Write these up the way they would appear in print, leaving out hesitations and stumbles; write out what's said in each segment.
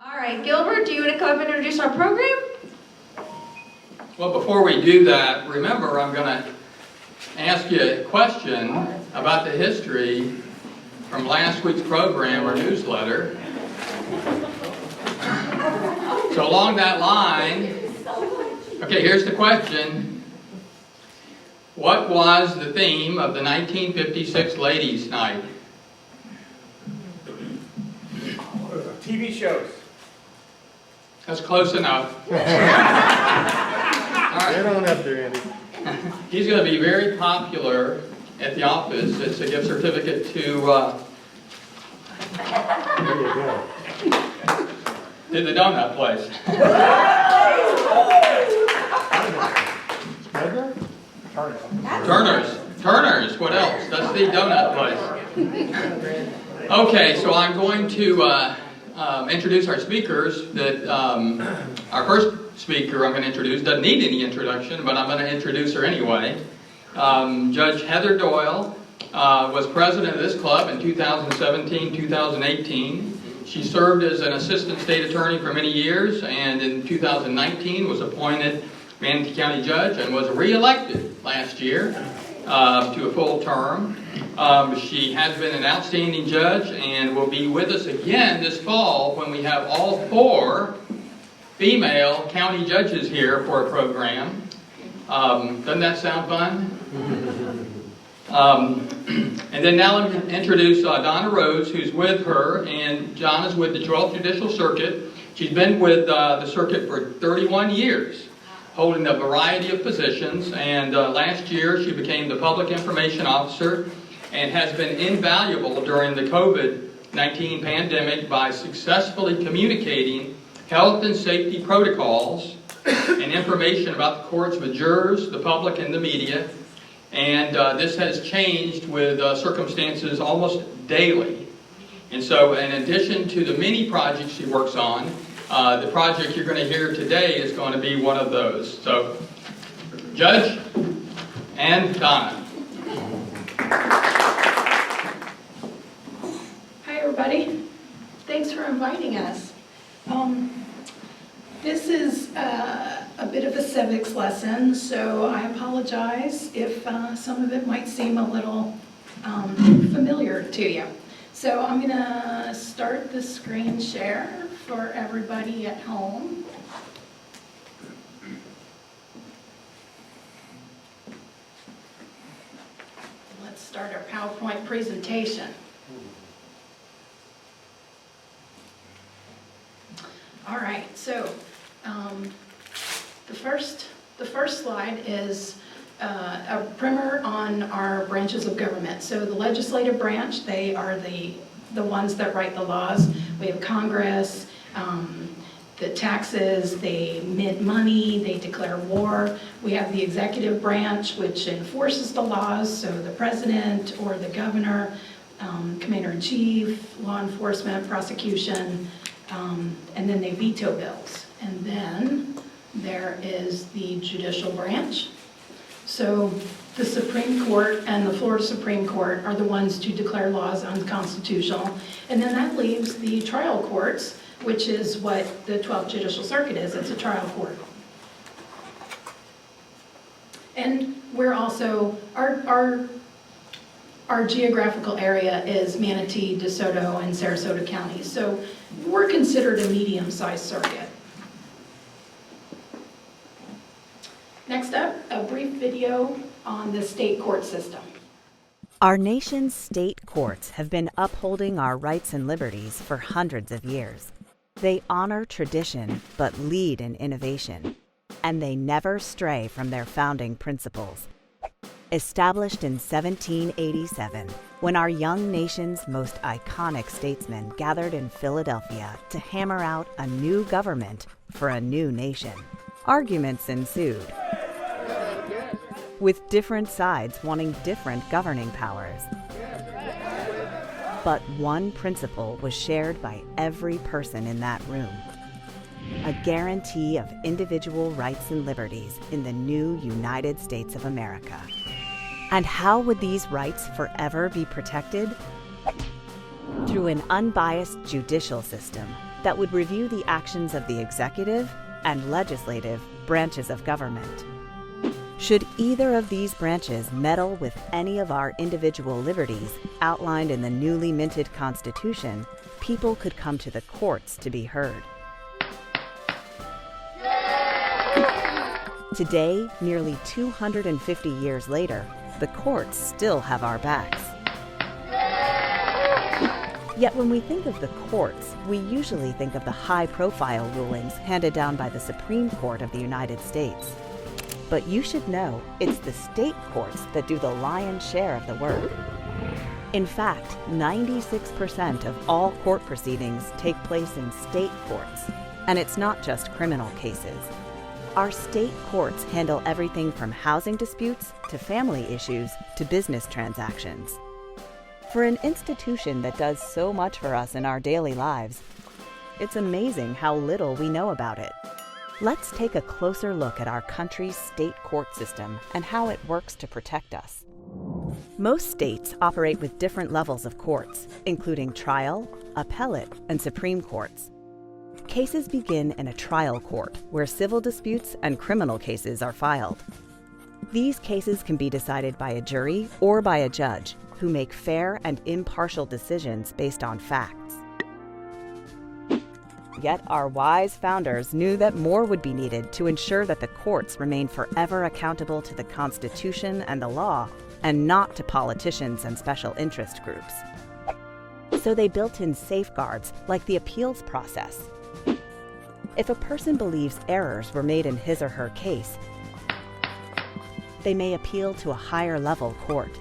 All right, Gilbert, do you want to come up and introduce our program? Well, before we do that, remember I'm going to ask you a question about the history from last week's program or newsletter. So along that line, okay, here's the question. What was the theme of the 1956 Ladies' Night? TV shows. That's close enough. All right. Get on up there, Andy. He's going to be very popular at the office. It's a gift certificate to There you go. the donut place. Turner's. What else? That's the donut place. Okay, so I'm going to introduce our speakers. Our first speaker I'm going to introduce doesn't need any introduction, but I'm going to introduce her anyway. Judge Heather Doyle was president of this club in 2017-2018. She served as an assistant state attorney for many years, and in 2019 was appointed Manatee County Judge and was re-elected last year to a full term. She has been an outstanding judge and will be with us again this fall when we have all 4 female county judges here for a program. Doesn't that sound fun? And then now let me introduce Donna Rhodes, who's with her, and John is with the 12th Judicial Circuit. She's been with the circuit for 31 years, holding a variety of positions, and last year she became the Public Information Officer and has been invaluable during the COVID-19 pandemic by successfully communicating health and safety protocols and information about the courts with jurors, the public, and the media. And this has changed with circumstances almost daily. And so in addition to the many projects she works on, the project you're going to hear today is going to be one of those. So, Judge and Donna. Hi everybody. Thanks for inviting us. This is a bit of a civics lesson, so I apologize if some of it might seem a little familiar to you. So I'm going to start the screen share for everybody at home. Let's start our PowerPoint presentation. All right, so the first slide is a primer on our branches of government. So the legislative branch, they are the ones that write the laws. We have Congress, the taxes, they mint money, they declare war. We have the executive branch, which enforces the laws, so the president or the governor, commander-in-chief, law enforcement, prosecution, and then they veto bills. And then there is the judicial branch. So the Supreme Court and the Florida Supreme Court are the ones to declare laws unconstitutional. And then that leaves the trial courts, which is what the 12th Judicial Circuit is. It's a trial court. And we're also, our geographical area is Manatee, DeSoto, and Sarasota counties. So we're considered a medium-sized circuit. Next up, a brief video on the state court system. Our nation's state courts have been upholding our rights and liberties for hundreds of years. They honor tradition but lead in innovation, and they never stray from their founding principles. Established in 1787, when our young nation's most iconic statesmen gathered in Philadelphia to hammer out a new government for a new nation, arguments ensued, with different sides wanting different governing powers. But one principle was shared by every person in that room: a guarantee of individual rights and liberties in the new United States of America. And how would these rights forever be protected? Through an unbiased judicial system that would review the actions of the executive and legislative branches of government. Should either of these branches meddle with any of our individual liberties outlined in the newly minted Constitution, people could come to the courts to be heard. Today, nearly 250 years later, the courts still have our backs. Yet when we think of the courts, we usually think of the high-profile rulings handed down by the Supreme Court of the United States. But you should know, it's the state courts that do the lion's share of the work. In fact, 96% of all court proceedings take place in state courts, and it's not just criminal cases. Our state courts handle everything from housing disputes to family issues to business transactions. For an institution that does so much for us in our daily lives, it's amazing how little we know about it. Let's take a closer look at our country's state court system and how it works to protect us. Most states operate with different levels of courts, including trial, appellate, and Supreme Courts. Cases begin in a trial court, where civil disputes and criminal cases are filed. These cases can be decided by a jury or by a judge, who make fair and impartial decisions based on facts. Yet our wise founders knew that more would be needed to ensure that the courts remain forever accountable to the Constitution and the law, and not to politicians and special interest groups. So they built in safeguards like the appeals process. If a person believes errors were made in his or her case, they may appeal to a higher level court.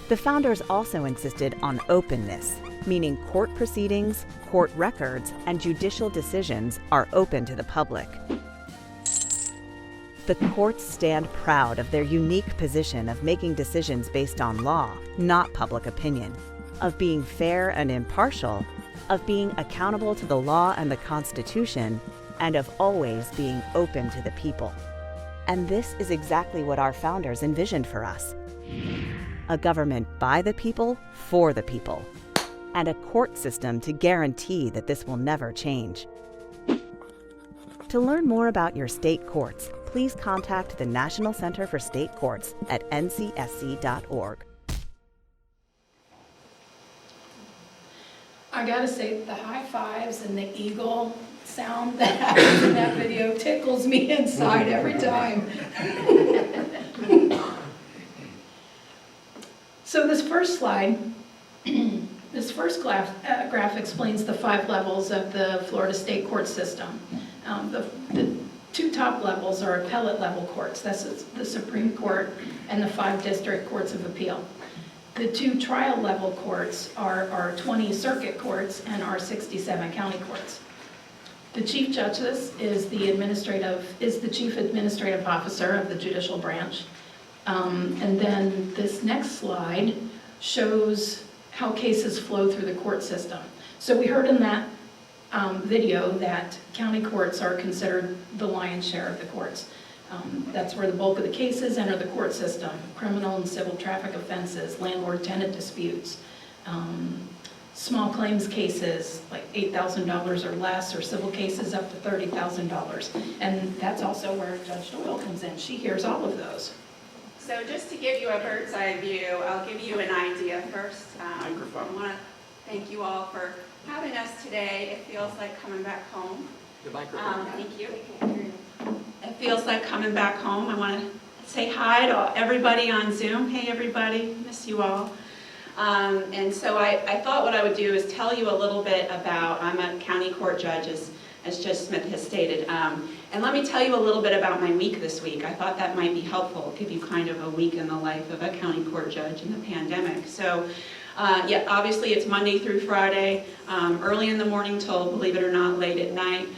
The founders also insisted on openness, meaning court proceedings, court records, and judicial decisions are open to the public. The courts stand proud of their unique position of making decisions based on law, not public opinion, of being fair and impartial, of being accountable to the law and the Constitution, and of always being open to the people. And this is exactly what our founders envisioned for us. A government by the people, for the people, and a court system to guarantee that this will never change. To learn more about your state courts, please contact the National Center for State Courts at ncsc.org. I gotta say, the high fives and the eagle sound that happens in that video tickles me inside every time. So this first slide, this first graph explains the 5 levels of the Florida state court system. The 2 top levels are appellate level courts. That's the Supreme Court and the 5 district courts of appeal. The 2 trial level courts are our 20 circuit courts and our 67 county courts. The Chief Justice is the Chief Administrative Officer of the Judicial Branch. And then this next slide shows how cases flow through the court system. So we heard in that video that county courts are considered the lion's share of the courts. That's where the bulk of the cases enter the court system: criminal and civil traffic offenses, landlord-tenant disputes, small claims cases like $8,000 or less, or civil cases up to $30,000. And that's also where Judge Doyle comes in. She hears all of those. So just to give you a bird's eye view, I'll give you an idea first. I want to thank you all for having us today. It feels like coming back home. Thank you. It feels like coming back home. I want to say hi to everybody on Zoom. Hey everybody, miss you all. And so I thought what I would do is tell you a little bit about, I'm a county court judge, as Judge Smith has stated. And let me tell you a little bit about my week this week. I thought that might be helpful, give you kind of a week in the life of a county court judge in the pandemic. So yeah, obviously it's Monday through Friday, early in the morning till, believe it or not, late at night.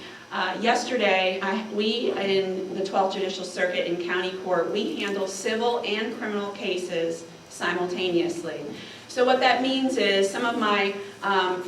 Yesterday, we in the 12th Judicial Circuit in County Court, we handle civil and criminal cases simultaneously. So what that means is some of my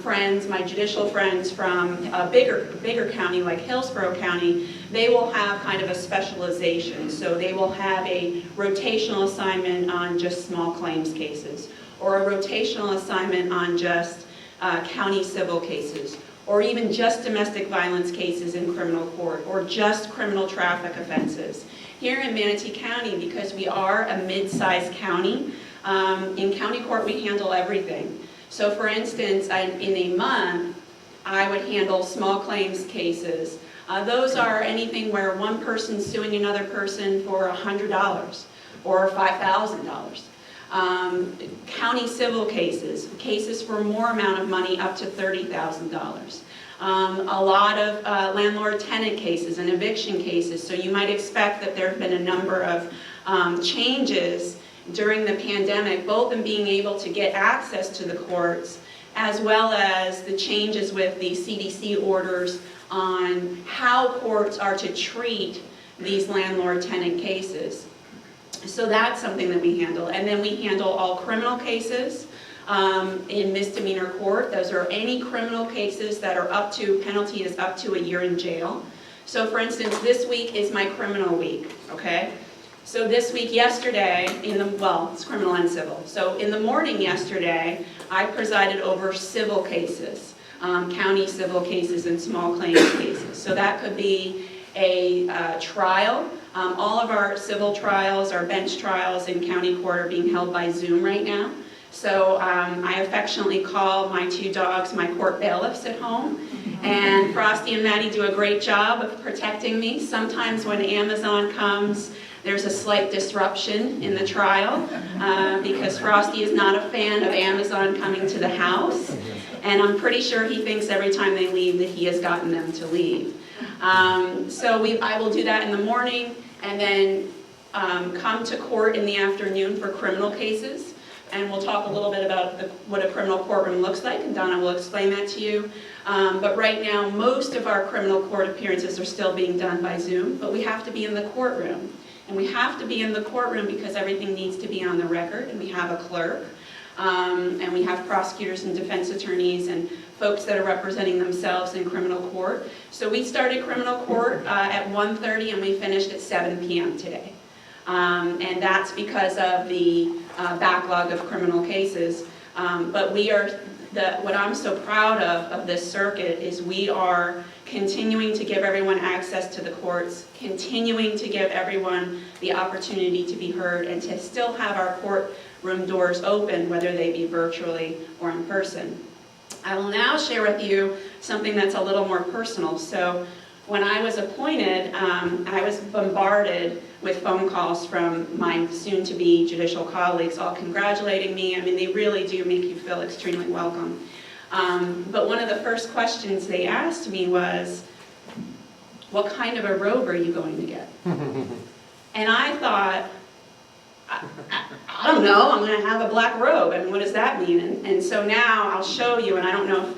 friends, my judicial friends from a bigger county like Hillsborough County, they will have kind of a specialization. So they will have a rotational assignment on just small claims cases, or a rotational assignment on just county civil cases, or even just domestic violence cases in criminal court, or just criminal traffic offenses. Here in Manatee County, because we are a mid-sized county, in county court we handle everything. So for instance, in a month, I would handle small claims cases. Those are anything where one person's suing another person for $100 or $5,000. County civil cases, cases for more amount of money up to $30,000. A lot of landlord-tenant cases and eviction cases. So you might expect that there have been a number of changes during the pandemic, both in being able to get access to the courts, as well as the changes with the CDC orders on how courts are to treat these landlord-tenant cases. So that's something that we handle. And then we handle all criminal cases in misdemeanor court. Those are any criminal cases that are up to, penalty is up to a year in jail. So for instance, this week is my criminal week, okay? So this week, yesterday, well, it's criminal and civil. So in the morning yesterday, I presided over civil cases, county civil cases and small claims cases. So that could be a trial. All of our civil trials, our bench trials in county court are being held by Zoom right now. So I affectionately call my two dogs my court bailiffs at home. And Frosty and Maddie do a great job of protecting me. Sometimes when Amazon comes, there's a slight disruption in the trial because Frosty is not a fan of Amazon coming to the house. And I'm pretty sure he thinks every time they leave that he has gotten them to leave. So I will do that in the morning and then come to court in the afternoon for criminal cases. And we'll talk a little bit about what a criminal courtroom looks like, and Donna will explain that to you. But right now, most of our criminal court appearances are still being done by Zoom, but we have to be in the courtroom. And we have to be in the courtroom because everything needs to be on the record, and we have a clerk, and we have prosecutors and defense attorneys and folks that are representing themselves in criminal court. So we started criminal court at 1:30 and we finished at 7 p.m. today. And that's because of the backlog of criminal cases. But what I'm so proud of this circuit is we are continuing to give everyone access to the courts, continuing to give everyone the opportunity to be heard, and to still have our courtroom doors open, whether they be virtually or in person. I will now share with you something that's a little more personal. So when I was appointed, I was bombarded with phone calls from my soon-to-be judicial colleagues, all congratulating me. I mean, they really do make you feel extremely welcome. But one of the first questions they asked me was, what kind of a robe are you going to get? And I thought, I don't know, I'm going to have a black robe, and what does that mean? And so now I'll show you, and I don't know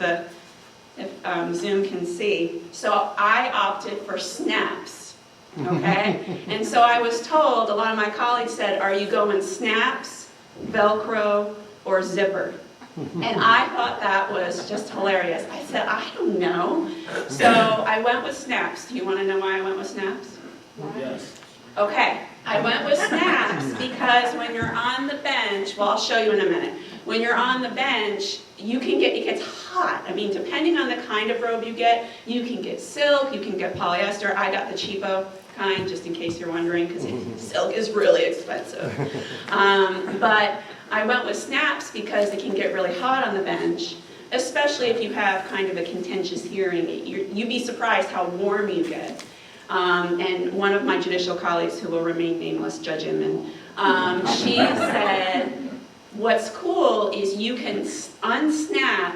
if Zoom can see. So I opted for snaps, okay? And so I was told, a lot of my colleagues said, are you going snaps, Velcro, or zipper? And I thought that was just hilarious. I said, I don't know. So I went with snaps. Do you want to know why I went with snaps? Yes. Okay, I went with snaps because when you're on the bench, well, I'll show you in a minute. When you're on the bench, it gets hot. I mean, depending on the kind of robe you can get silk, you can get polyester. I got the cheapo kind, just in case you're wondering, because silk is really expensive. But I went with snaps because it can get really hot on the bench, especially if you have kind of a contentious hearing. You'd be surprised how warm you get. And one of my judicial colleagues, who will remain nameless, Judge Inman, she said, what's cool is you can unsnap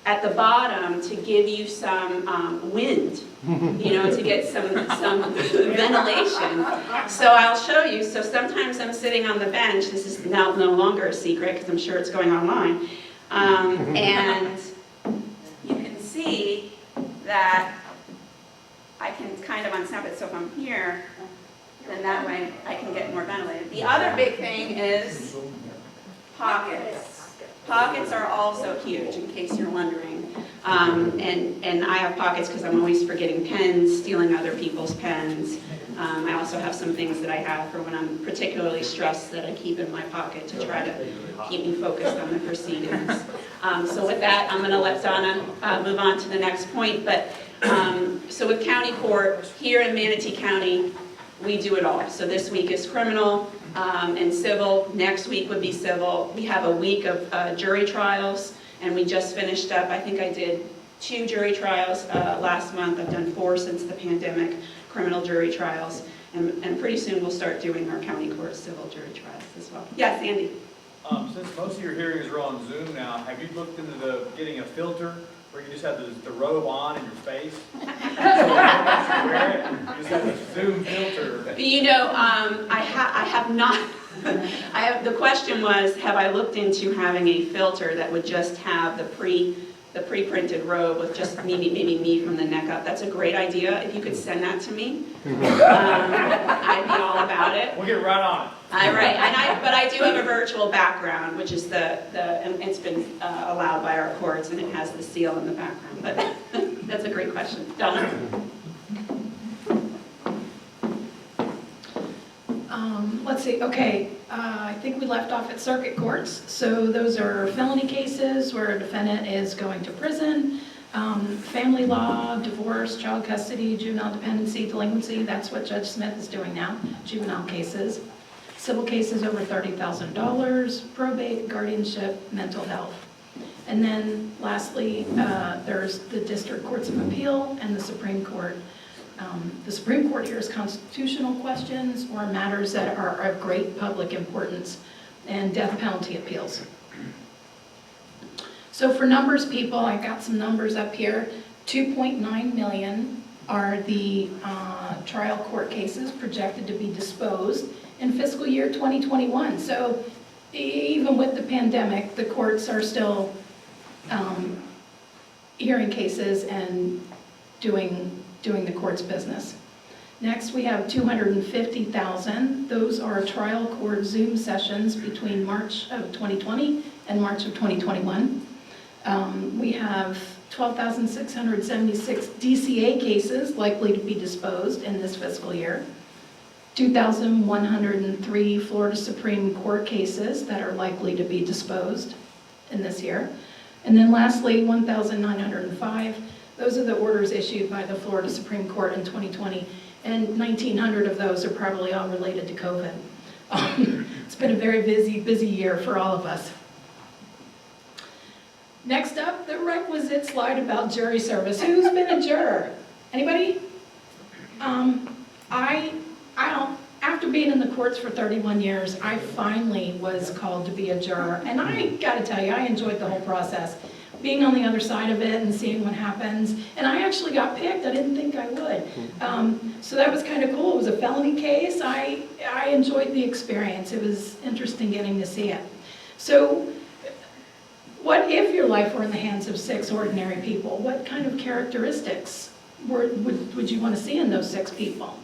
at the bottom to give you some wind, to get some ventilation. So I'll show you. So sometimes I'm sitting on the bench. This is now no longer a secret because I'm sure it's going online. And you can see that I can kind of unsnap it. So if I'm here, then that way I can get more ventilated. The other big thing is pockets. Pockets are also huge, in case you're wondering. And I have pockets because I'm always forgetting pens, stealing other people's pens. I also have some things that I have for when I'm particularly stressed that I keep in my pocket to try to keep me focused on the proceedings. So with that, I'm going to let Donna move on to the next point. But so with county court, here in Manatee County, we do it all. So this week is criminal and civil. Next week would be civil. We have a week of jury trials, and we just finished up. I think I did 2 jury trials last month. I've done 4 since the pandemic, criminal jury trials. And pretty soon we'll start doing our county court civil jury trials as well. Yes, Andy? Since most of your hearings are on Zoom now, have you looked into getting a filter where you just have the robe on in your face? So you wear it, you just have a Zoom filter. You know, I have not. The question was, have I looked into having a filter that would just have the pre-printed robe with just maybe me from the neck up? That's a great idea. If you could send that to me, I'd be all about it. We'll get right on it. All right, but I do have a virtual background, which is and it's been allowed by our courts, and it has the seal in the background. But that's a great question, Donna. Let's see, okay, I think we left off at circuit courts. So those are felony cases where a defendant is going to prison, family law, divorce, child custody, juvenile dependency, delinquency. That's what Judge Smith is doing now, juvenile cases. Civil cases over $30,000, probate, guardianship, mental health. And then lastly, there's the district courts of appeal and the Supreme Court. The Supreme Court hears constitutional questions or matters that are of great public importance, and death penalty appeals. So for numbers, people, I got some numbers up here. 2.9 million are the trial court cases projected to be disposed in fiscal year 2021. So even with the pandemic, the courts are still hearing cases and doing the court's business. Next, we have 250,000. Those are trial court Zoom sessions between March of 2020 and March of 2021. We have 12,676 DCA cases likely to be disposed in this fiscal year. 2,103 Florida Supreme Court cases that are likely to be disposed in this year. And then lastly, 1,905. Those are the orders issued by the Florida Supreme Court in 2020, and 1,900 of those are probably all related to COVID. It's been a very busy year for all of us. Next up, the requisite slide about jury service. Who's been a juror? Anybody? After being in the courts for 31 years, I finally was called to be a juror, and I gotta tell you, I enjoyed the whole process. Being on the other side of it and seeing what happens. And I actually got picked. I didn't think I would. So that was kind of cool. It was a felony case. I enjoyed the experience. It was interesting getting to see it. So what if your life were in the hands of 6 ordinary people? What kind of characteristics would you want to see in those 6 people?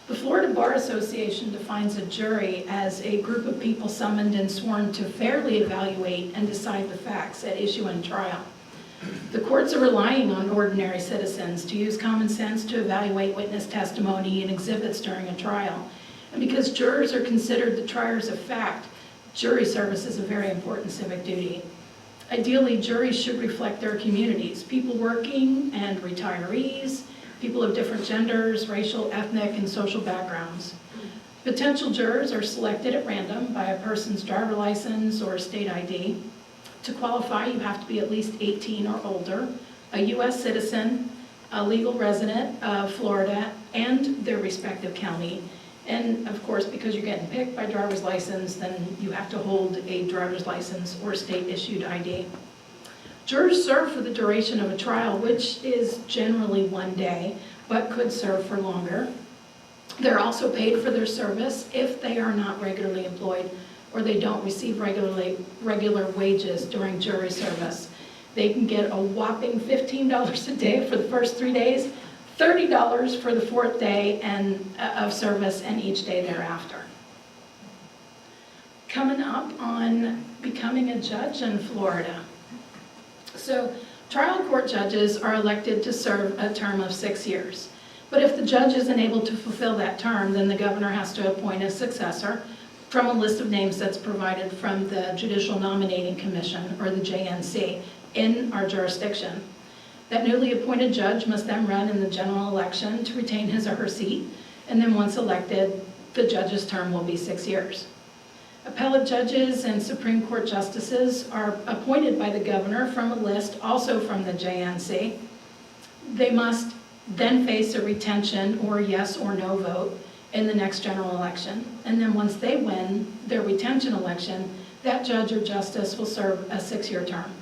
The Florida Bar Association defines a jury as a group of people summoned and sworn to fairly evaluate and decide the facts at issue and trial. The courts are relying on ordinary citizens to use common sense to evaluate witness testimony and exhibits during a trial. And because jurors are considered the triers of fact, jury service is a very important civic duty. Ideally, juries should reflect their communities, people working and retirees, people of different genders, racial, ethnic, and social backgrounds. Potential jurors are selected at random by a person's driver license or state ID. To qualify, you have to be at least 18 or older, a U.S. citizen, a legal resident of Florida and their respective county. And of course, because you're getting picked by driver's license, then you have to hold a driver's license or state-issued ID. Jurors serve for the duration of a trial, which is generally 1 day, but could serve for longer. They're also paid for their service if they are not regularly employed or they don't receive regular wages during jury service. They can get a whopping $15 a day for the first 3 days, $30 for the 4th day of service, and each day thereafter. Coming up on becoming a judge in Florida. So trial court judges are elected to serve a term of 6 years. But if the judge isn't able to fulfill that term, then the governor has to appoint a successor from a list of names that's provided from the Judicial Nominating Commission, or the JNC, in our jurisdiction. That newly appointed judge must then run in the general election to retain his or her seat, and then once elected, the judge's term will be 6 years. Appellate judges and Supreme Court justices are appointed by the governor from a list also from the JNC. They must then face a retention or yes or no vote in the next general election. And then once they win their retention election, that judge or justice will serve a 6-year term.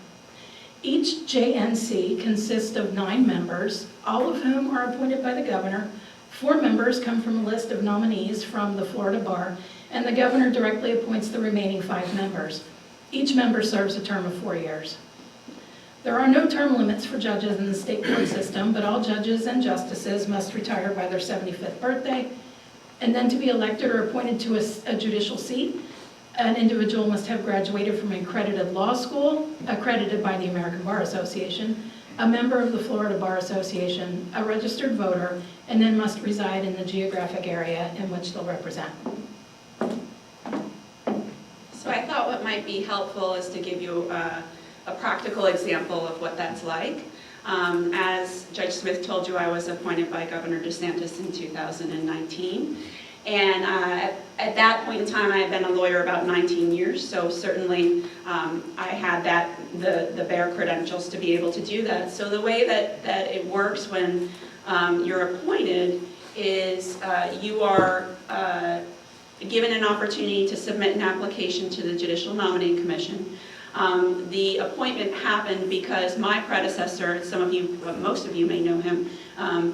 Each JNC consists of 9 members, all of whom are appointed by the governor. 4 members come from a list of nominees from the Florida Bar, and the governor directly appoints the remaining 5 members. Each member serves a term of 4 years. There are no term limits for judges in the state court system, but all judges and justices must retire by their 75th birthday. And then to be elected or appointed to a judicial seat, an individual must have graduated from an accredited law school, accredited by the American Bar Association, a member of the Florida Bar Association, a registered voter, and then must reside in the geographic area in which they'll represent. So I thought what might be helpful is to give you a practical example of what that's like. As Judge Smith told you, I was appointed by Governor DeSantis in 2019. And at that point in time, I had been a lawyer about 19 years, so certainly I had the bare credentials to be able to do that. So the way that it works when you're appointed is you are given an opportunity to submit an application to the Judicial Nominating Commission. The appointment happened because my predecessor, most of you may know him,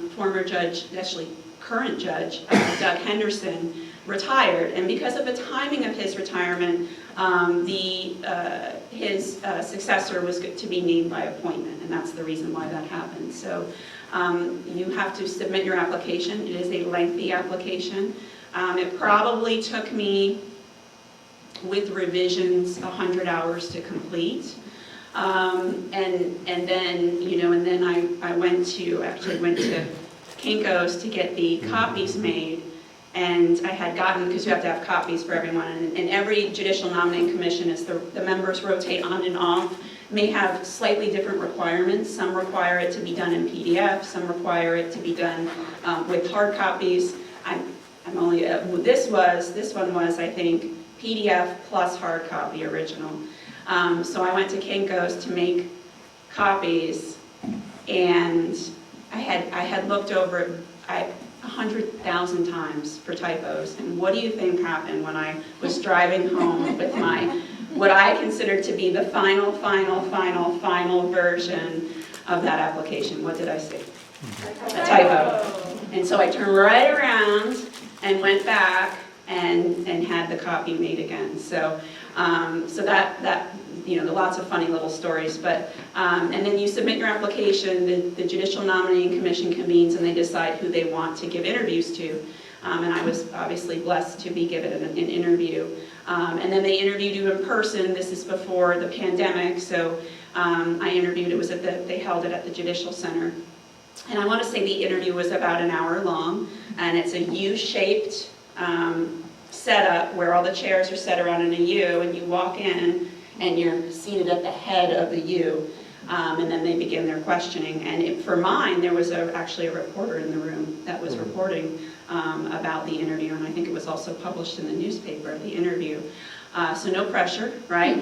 former judge, actually current judge, Doug Henderson, retired. And because of the timing of his retirement, his successor was to be named by appointment, and that's the reason why that happened. So you have to submit your application. It is a lengthy application. It probably took me, with revisions, 100 hours to complete. And then I went to Kinko's to get the copies made, and I had gotten, because you have to have copies for everyone, and every Judicial Nominating Commission, as the members rotate on and off, may have slightly different requirements. Some require it to be done in PDF, some require it to be done with hard copies. I'm only, this one was, I think, PDF plus hard copy original. So I went to Kinko's to make copies, and I had looked over it 100,000 times for typos. And what do you think happened when I was driving home with what I considered to be the final version of that application? What did I see? A typo. And so I turned right around and went back and had the copy made again. So that lots of funny little stories. But and then you submit your application. The Judicial Nominating Commission convenes, and they decide who they want to give interviews to. And I was obviously blessed to be given an interview. And then they interviewed you in person. This is before the pandemic, so I interviewed. They held it at the Judicial Center. And I want to say the interview was about an hour long, and it's a U-shaped setup where all the chairs are set around in a U, and you walk in and you're seated at the head of the U, and then they begin their questioning. And for mine, there was actually a reporter in the room that was reporting about the interview, and I think it was also published in the newspaper, the interview. So no pressure, right?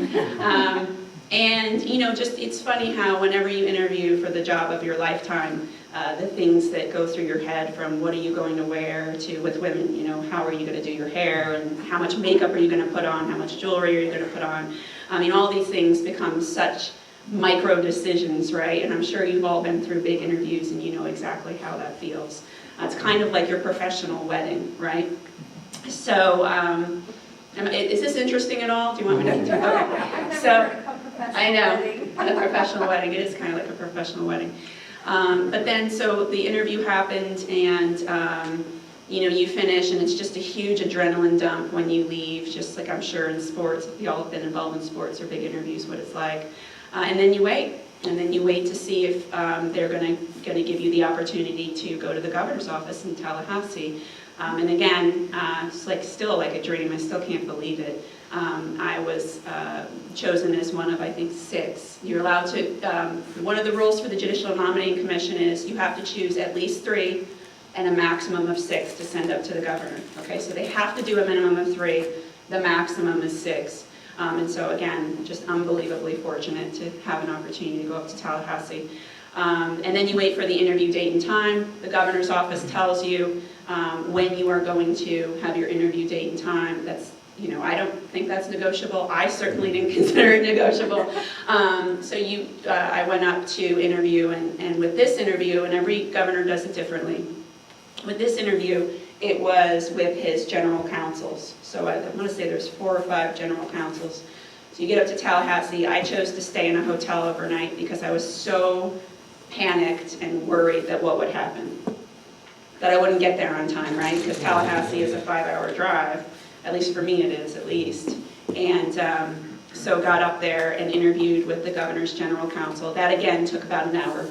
And it's funny how whenever you interview for the job of your lifetime, the things that go through your head, from what are you going to wear to, with women, how are you going to do your hair, and how much makeup are you going to put on, how much jewelry are you going to put on. I mean, all these things become such micro decisions, right? And I'm sure you've all been through big interviews and you know exactly how that feels. It's kind of like your professional wedding, right? So, is this interesting at all? Do you want me to? Okay. So, I know, a professional wedding. It is kind of like a professional wedding. But then, so the interview happened, and you finish, and it's just a huge adrenaline dump when you leave, just like I'm sure in sports, if y'all have been involved in sports or big interviews, what it's like. And then you wait, And then you wait to see if they're going to give you the opportunity to go to the governor's office in Tallahassee. And again, it's still like a dream. I still can't believe it. I was chosen as one of, I think, 6. You're allowed to, one of the rules for the Judicial Nominating Commission is you have to choose at least 3 and a maximum of 6 to send up to the governor. Okay, so they have to do a minimum of 3. The maximum is 6. And so again, just unbelievably fortunate to have an opportunity to go up to Tallahassee. And then you wait for the interview date and time. The governor's office tells you when you are going to have your interview date and time. That's, I don't think that's negotiable. I certainly didn't consider it negotiable. So I went up to interview, and with this interview, and every governor does it differently. With this interview, it was with his general counsels. So I want to say there's 4 or 5 general counsels. So you get up to Tallahassee. I chose to stay in a hotel overnight because I was so panicked and worried that what would happen. That I wouldn't get there on time, right? Because Tallahassee is a 5-hour drive. At least for me it is, at least. And so got up there and interviewed with the governor's general counsel. That again took about an hour.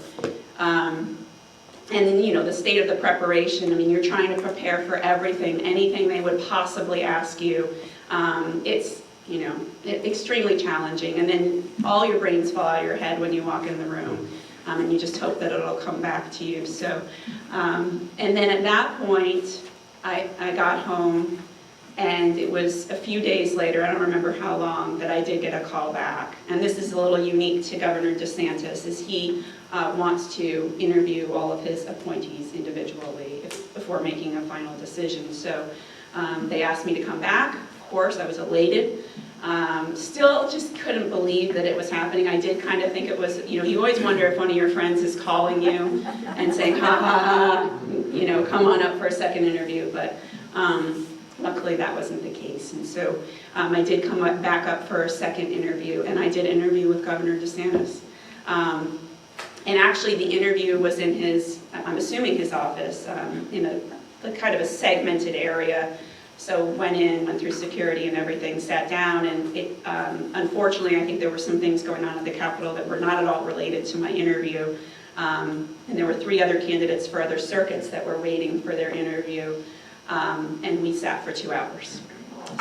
And then, the state of the preparation, you're trying to prepare for everything, anything they would possibly ask you. It's, extremely challenging. And then all your brains fall out of your head when you walk in the room. And you just hope that it'll come back to you. So, and then at that point, I got home, and it was a few days later, I don't remember how long, that I did get a call back. And this is a little unique to Governor DeSantis, is he wants to interview all of his appointees individually before making a final decision. So they asked me to come back. Of course, I was elated. Still just couldn't believe that it was happening. I did kind of think it was, you always wonder if one of your friends is calling you and saying, ha ha ha, come on up for a second interview. But luckily that wasn't the case. And so I did come back up for a second interview, and I did interview with Governor DeSantis. And actually the interview was in his, I'm assuming his office, in a kind of a segmented area. So went through security and everything, sat down, and unfortunately I think there were some things going on at the Capitol that were not at all related to my interview. And there were 3 other candidates for other circuits that were waiting for their interview, and we sat for 2 hours.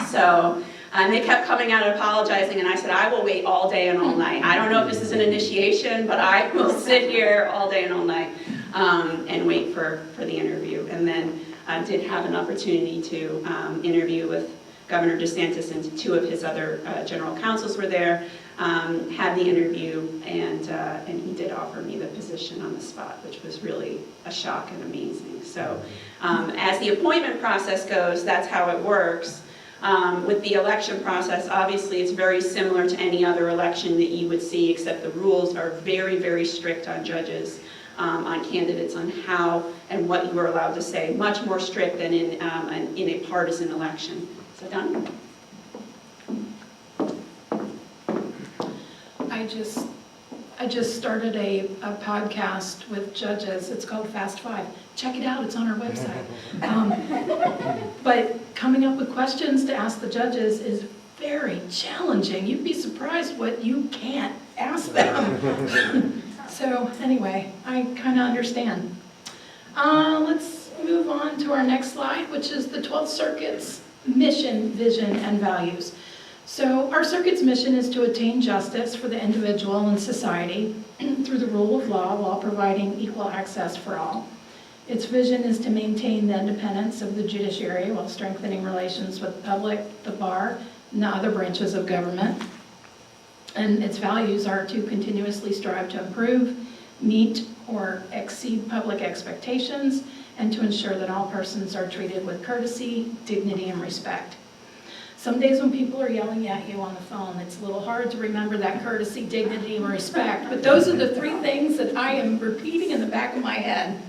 So, and they kept coming out and apologizing, and I said, I will wait all day and all night. I don't know if this is an initiation, but I will sit here all day and all night and wait for the interview. And then I did have an opportunity to interview with Governor DeSantis, and 2 of his other general counsels were there, had the interview, and he did offer me the position on the spot, which was really a shock and amazing. So as the appointment process goes, that's how it works. With the election process, obviously it's very similar to any other election that you would see, except the rules are very, very strict on judges, on candidates, on how and what you are allowed to say, much more strict than in a partisan election. So Donna? I just started a podcast with judges. It's called Fast 5. Check it out. It's on our website. But coming up with questions to ask the judges is very challenging. You'd be surprised what you can't ask them. So anyway, I kind of understand. Let's move on to our next slide, which is the 12th Circuit's mission, vision, and values. So our circuit's mission is to attain justice for the individual and society through the rule of law while providing equal access for all. Its vision is to maintain the independence of the judiciary while strengthening relations with the public, the bar, and the other branches of government. And its values are to continuously strive to improve, meet or exceed public expectations, and to ensure that all persons are treated with courtesy, dignity, and respect. Some days when people are yelling at you on the phone, it's a little hard to remember that courtesy, dignity, and respect, but those are the 3 things that I am repeating in the back of my head.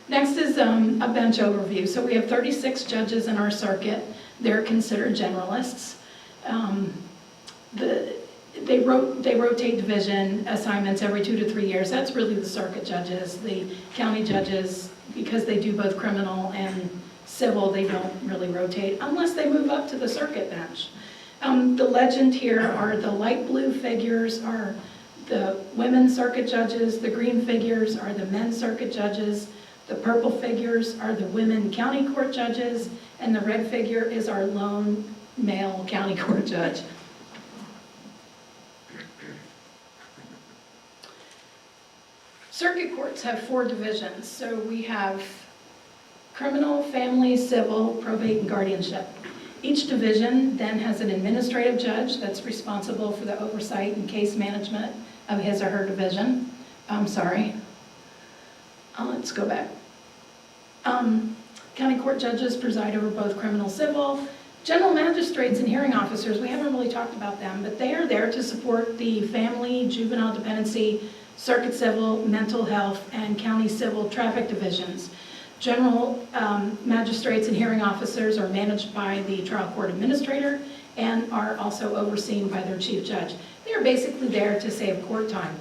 Next is a bench overview. So we have 36 judges in our circuit. They're considered generalists. They rotate division assignments every 2 to 3 years. That's really the circuit judges. The county judges, because they do both criminal and civil, they don't really rotate unless they move up to the circuit bench. The legend here are the light blue figures are the women's circuit judges, the green figures are the men's circuit judges, the purple figures are the women county court judges, and the red figure is our lone male county court judge. Circuit courts have 4 divisions, so we have criminal, family, civil, probate, and guardianship. Each division then has an administrative judge that's responsible for the oversight and case management of his or her division. Let's go back. County court judges preside over both criminal, civil. General magistrates and hearing officers, we haven't really talked about them, but they are there to support the family, juvenile dependency, circuit civil, mental health, and county civil traffic divisions. General magistrates and hearing officers are managed by the trial court administrator and are also overseen by their chief judge. They are basically there to save court time.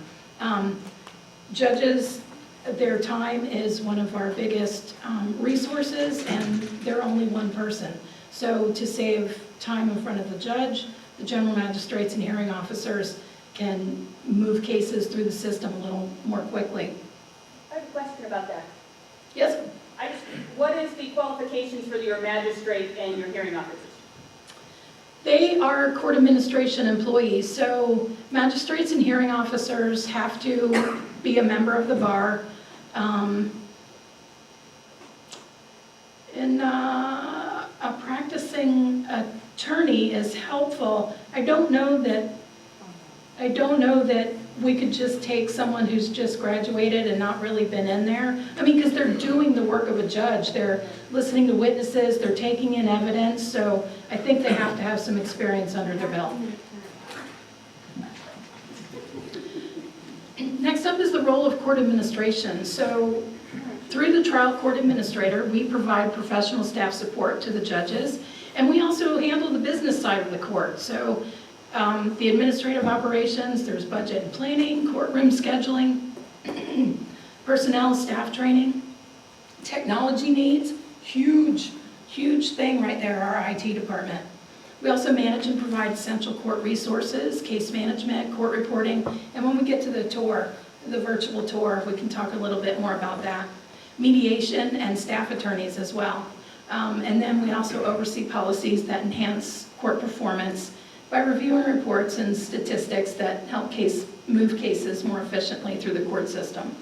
Judges, their time is one of our biggest resources, and they're only one person. So to save time in front of the judge, the general magistrates and hearing officers can move cases through the system a little more quickly. I have a question about that. Yes? What is the qualifications for your magistrate and your hearing officers? They are court administration employees, so magistrates and hearing officers have to be a member of the bar. And a practicing attorney is helpful. I don't know that we could just take someone who's just graduated and not really been in there. I mean, because they're doing the work of a judge. They're listening to witnesses, they're taking in evidence, so I think they have to have some experience under their belt. Next up is the role of court administration. So through the trial court administrator, we provide professional staff support to the judges, and we also handle the business side of the court. So the administrative operations, there's budget and planning, courtroom scheduling, personnel, staff training, technology needs, huge thing right there, our IT department. We also manage and provide essential court resources, case management, court reporting, and when we get to the tour, the virtual tour, we can talk a little bit more about that. Mediation and staff attorneys as well. And then we also oversee policies that enhance court performance by reviewing reports and statistics that help move cases more efficiently through the court system.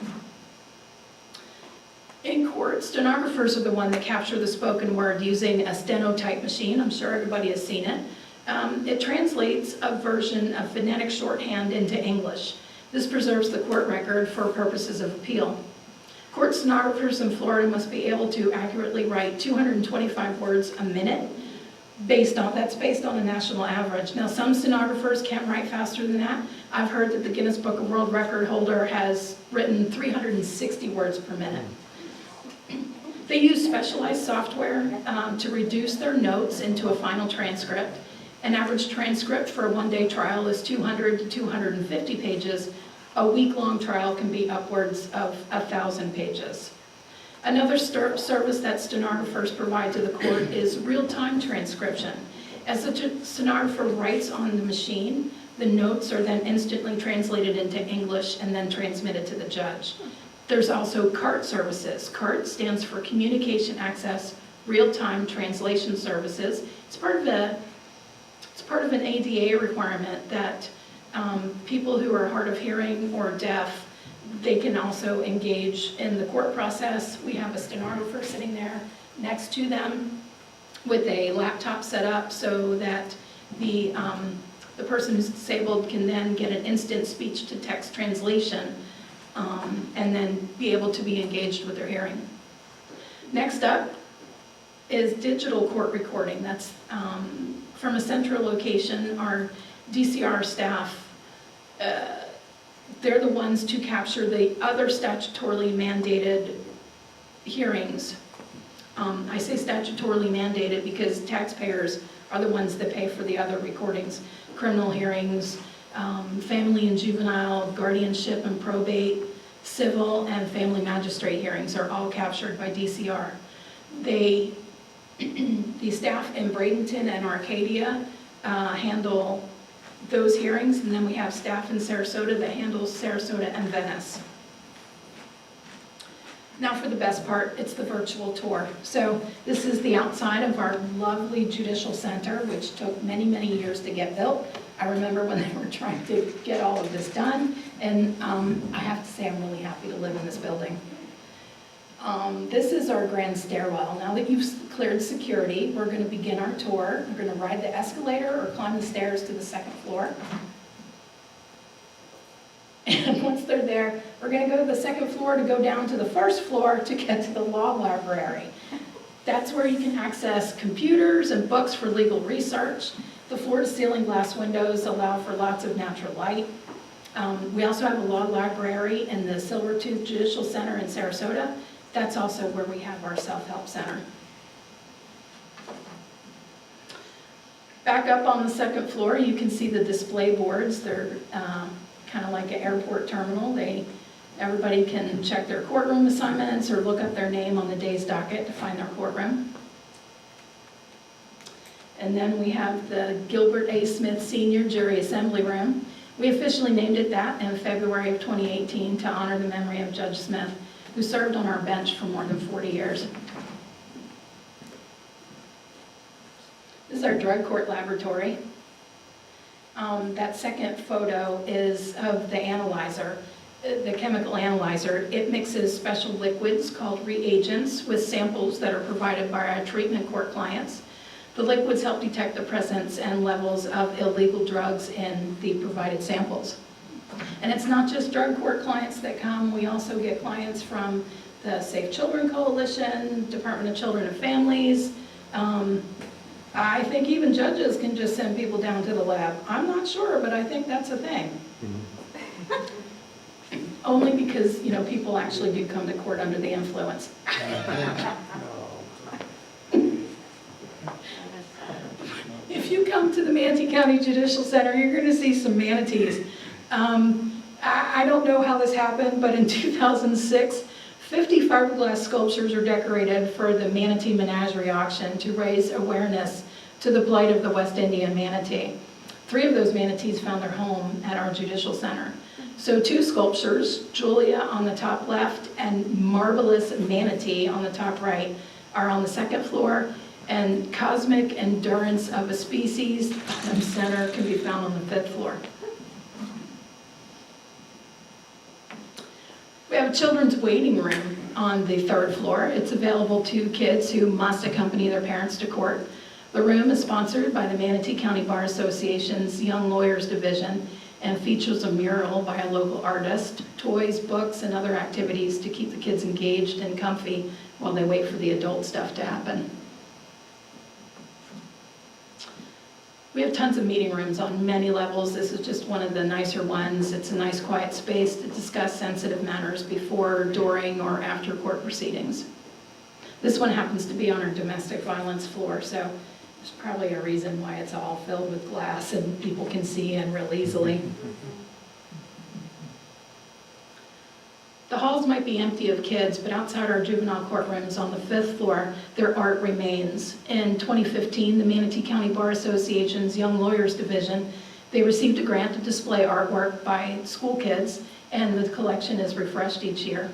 In court, stenographers are the one that capture the spoken word using a stenotype machine. I'm sure everybody has seen it. It translates a version of phonetic shorthand into English. This preserves the court record for purposes of appeal. Court stenographers in Florida must be able to accurately write 225 words a minute. That's based on a national average. Now, some stenographers can write faster than that. I've heard that the Guinness Book of World Record holder has written 360 words per minute. They use specialized software to reduce their notes into a final transcript. An average transcript for a one-day trial is 200 to 250 pages. A week-long trial can be upwards of 1,000 pages. Another service that stenographers provide to the court is real-time transcription. As the stenographer writes on the machine, the notes are then instantly translated into English and then transmitted to the judge. There's also CART services. CART stands for Communication Access Real-Time Translation Services. It's part of an ADA requirement that people who are hard of hearing or deaf, they can also engage in the court process. We have a stenographer sitting there next to them with a laptop set up so that the person who's disabled can then get an instant speech-to-text translation and then be able to be engaged with their hearing. Next up is digital court recording. That's from a central location. Our DCR staff, they're the ones to capture the other statutorily mandated hearings. I say statutorily mandated because taxpayers are the ones that pay for the other recordings. Criminal hearings, family and juvenile, guardianship and probate, civil and family magistrate hearings are all captured by DCR. The staff in Bradenton and Arcadia handle those hearings, and then we have staff in Sarasota that handles Sarasota and Venice. Now for the best part, it's the virtual tour. So this is the outside of our lovely Judicial Center, which took many, many years to get built. I remember when they were trying to get all of this done, and I have to say I'm really happy to live in this building. This is our grand stairwell. Now that you've cleared security, we're going to begin our tour. We're going to ride the escalator or climb the stairs to the second floor. And once they're there, we're going to go to the second floor to go down to the first floor to get to the law library. That's where you can access computers and books for legal research. The floor-to-ceiling glass windows allow for lots of natural light. We also have a law library in the Silvertooth Judicial Center in Sarasota. That's also where we have our self-help center. Back up on the second floor, you can see the display boards. They're kind of like an airport terminal. Everybody can check their courtroom assignments or look up their name on the day's docket to find their courtroom. And then we have the Gilbert A. Smith Senior Jury Assembly Room. We officially named it that in February of 2018 to honor the memory of Judge Smith, who served on our bench for more than 40 years. This is our drug court laboratory. That second photo is of the analyzer, the chemical analyzer. It mixes special liquids called reagents with samples that are provided by our treatment court clients. The liquids help detect the presence and levels of illegal drugs in the provided samples. And it's not just drug court clients that come. We also get clients from the Safe Children Coalition, Department of Children and Families. I think even judges can just send people down to the lab. I'm not sure, but I think that's a thing. Only because, you know, people actually do come to court under the influence. If you come to the Manatee County Judicial Center, you're going to see some manatees. I don't know how this happened, but in 2006, 50 fiberglass sculptures are decorated for the Manatee Menagerie auction to raise awareness to the plight of the West Indian manatee. 3 of those manatees found their home at our Judicial Center. So 2 sculptures, Julia on the top left and Marvelous Manatee on the top right, are on the second floor, and Cosmic Endurance of a Species in center can be found on the 5th floor. We have a children's waiting room on the 3rd floor. It's available to kids who must accompany their parents to court. The room is sponsored by the Manatee County Bar Association's Young Lawyers Division and features a mural by a local artist, toys, books, and other activities to keep the kids engaged and comfy while they wait for the adult stuff to happen. We have tons of meeting rooms on many levels. This is just one of the nicer ones. It's a nice quiet space to discuss sensitive matters before, during, or after court proceedings. This one happens to be on our domestic violence floor, so there's probably a reason why it's all filled with glass and people can see in real easily. The halls might be empty of kids, but outside our juvenile courtrooms on the 5th floor, their art remains. In 2015, the Manatee County Bar Association's Young Lawyers Division, they received a grant to display artwork by school kids, and the collection is refreshed each year.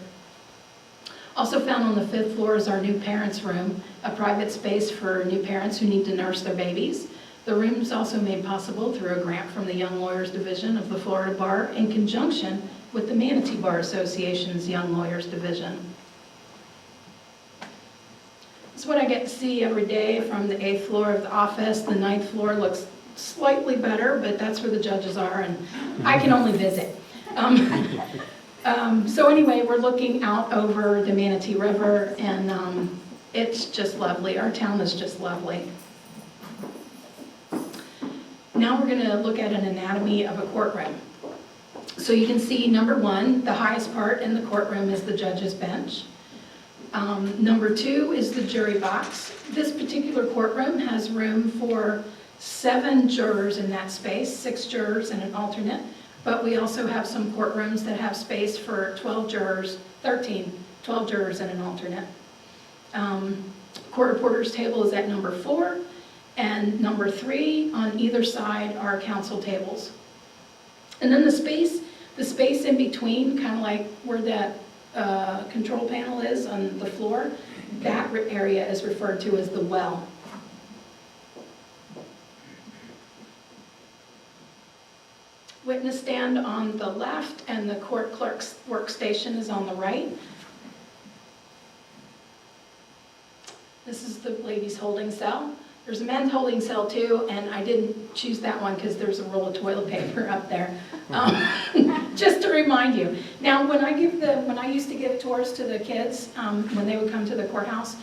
Also found on the 5th floor is our new parents' room, a private space for new parents who need to nurse their babies. The room is also made possible through a grant from the Young Lawyers Division of the Florida Bar in conjunction with the Manatee Bar Association's Young Lawyers Division. This is what I get to see every day from the 8th floor of the office. The 9th floor looks slightly better, but that's where the judges are, and I can only visit. So anyway, we're looking out over the Manatee River, and it's just lovely. Our town is just lovely. Now we're going to look at an anatomy of a courtroom. So you can see, number 1, the highest part in the courtroom is the judge's bench. Number 2 is the jury box. This particular courtroom has room for 7 jurors in that space, 6 jurors and an alternate. But we also have some courtrooms that have space for 12 jurors and an alternate. Court reporter's table is at number 4. And number 3, on either side are council tables. And then the space in between, kind of like where that control panel is on the floor, that area is referred to as the well. Witness stand on the left and the court clerk's workstation is on the right. This is the ladies' holding cell. There's a men's holding cell too, and I didn't choose that one because there's a roll of toilet paper up there. Just to remind you. Now, when I used to give tours to the kids, when they would come to the courthouse,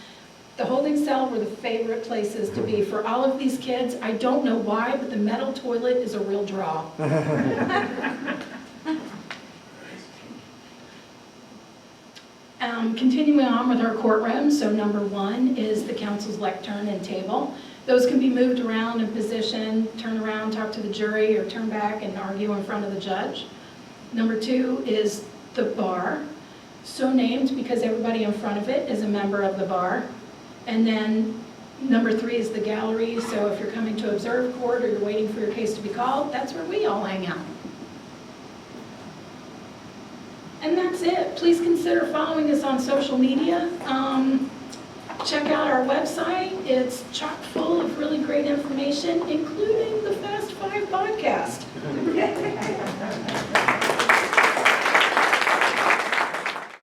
the holding cell were the favorite places to be for all of these kids. I don't know why, but the metal toilet is a real draw. Continuing on with our courtroom, so number 1 is the council's lectern and table. Those can be moved around in position, turn around, talk to the jury, or turn back and argue in front of the judge. Number 2 is the bar, so named because everybody in front of it is a member of the bar. And then number 3 is the gallery, so if you're coming to observe court or you're waiting for your case to be called, that's where we all hang out. And that's it. Please consider following us on social media. Check out our website. It's chock full of really great information, including the Fast 5 podcast.